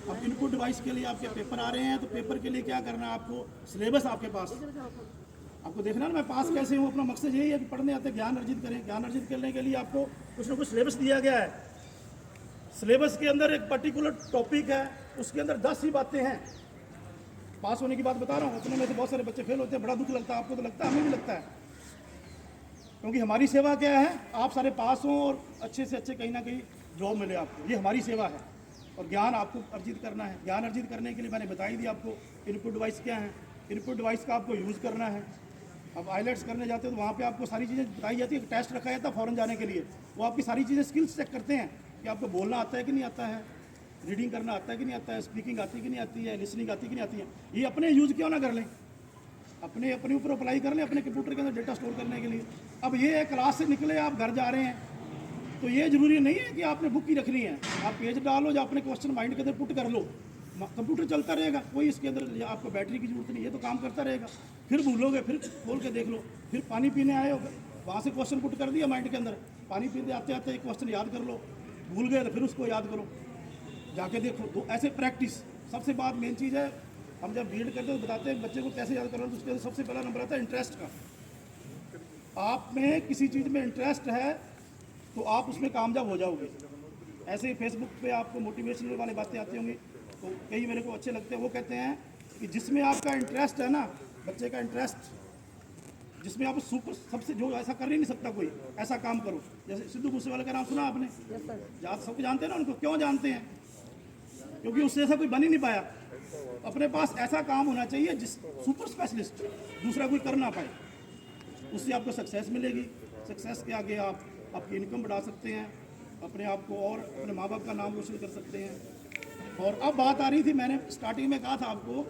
अब input device के लिए आपके पेपर आ रहे हैं, तो पेपर के लिए क्या करना है आपको, सिलेबस आपके पास आपको देखना ना मैं पास कैसे हूँ। अपना मकसद यही है कि पढ़ने आते ज्ञान अर्जित करें। ज्ञान अर्जित करने के लिए आपको कुछ ना कुछ सिलेबस दिया गया है। सिलेबस के अंदर एक पर्टिकुलर टॉपिक है, उसके अंदर 10 ही बातें हैं। पास होने की बात बता रहा हूँ, अपने में से बहुत सारे बच्चे फेल होते हैं, बड़ा दुख लगता है। आपको तो लगता है, हमें भी लगता है, क्योंकि हमारी सेवा क्या है, आप सारे पास हों और अच्छे से अच्छे कहीं ना कहीं जॉब मिले आपको, ये हमारी सेवा है। और ज्ञान आपको अर्जित करना है। ज्ञान अर्जित करने के लिए मैंने बताई दी आपको इनपुट डिवाइस क्या है। इनपुट डिवाइस का आपको यूज़ करना है। अब आईलेट्स करने जाते हो तो वहाँ पे आपको सारी चीज़ें बताई जाती है, टेस्ट रखा जाता है फ़ॉरेन जाने के लिए। वो आपकी सारी चीज़ें स्किल्स चेक करते हैं कि आपको बोलना आता है कि नहीं आता है, रीडिंग करना आता है कि नहीं आता है, स्पीकिंग आती है कि नहीं आती है, लिसनिंग आती है कि नहीं आती है। ये अपने यूज़ क्यों ना कर लें, अपने ऊपर अप्लाई कर लें अपने कंप्यूटर के अंदर डेटा स्टोर करने के लिए। अब ये क्लास से निकले आप घर जा रहे हैं, तो ये जरूरी नहीं है कि आपने बुक ही रखनी है। आप पेज डालो या अपने क्वेश्चन माइंड के अंदर पुट कर लो, कंप्यूटर चलता रहेगा, कोई इसके अंदर आपको बैटरी की जरूरत नहीं है, तो काम करता रहेगा। फिर भूलोगे, फिर खोल के देख लो। फिर पानी पीने आए हो, वहाँ से क्वेश्चन पुट कर दिया माइंड के अंदर, पानी पीते आते आते एक क्वेश्चन याद कर लो, भूल गए तो फिर उसको याद करो, जाके देखो। तो ऐसे प्रैक्टिस सबसे बात मेन चीज़ है। हम जब बीएड करते हैं तो बताते हैं बच्चे को कैसे याद करना, तो उसके अंदर सबसे पहला नंबर आता है इंटरेस्ट का। आप में किसी चीज़ में इंटरेस्ट है तो आप उसमें कामयाब हो जाओगे। ऐसे ही फेसबुक पे आपको मोटिवेशनल वाली बातें आती होंगी, तो कई मेरे को अच्छे लगते हैं। वो कहते हैं कि जिसमें आपका इंटरेस्ट है ना, बच्चे का इंटरेस्ट जिसमें आप सुपर सबसे जो ऐसा कर ही नहीं सकता कोई, ऐसा काम करो। जैसे सिद्धू मूसेवाले का नाम सुना आपने, सबको जानते हैं ना उनको। क्यों जानते हैं? क्योंकि उससे ऐसा कोई बन ही नहीं पाया। अपने पास ऐसा काम होना चाहिए जिस सुपर स्पेशलिस्ट दूसरा कोई कर ना पाए, उससे आपको सक्सेस मिलेगी। सक्सेस के आगे आप आपकी इनकम बढ़ा सकते हैं, अपने आप को और अपने माँ बाप का नाम रोशन कर सकते हैं। और अब बात आ रही थी, मैंने स्टार्टिंग में कहा था आपको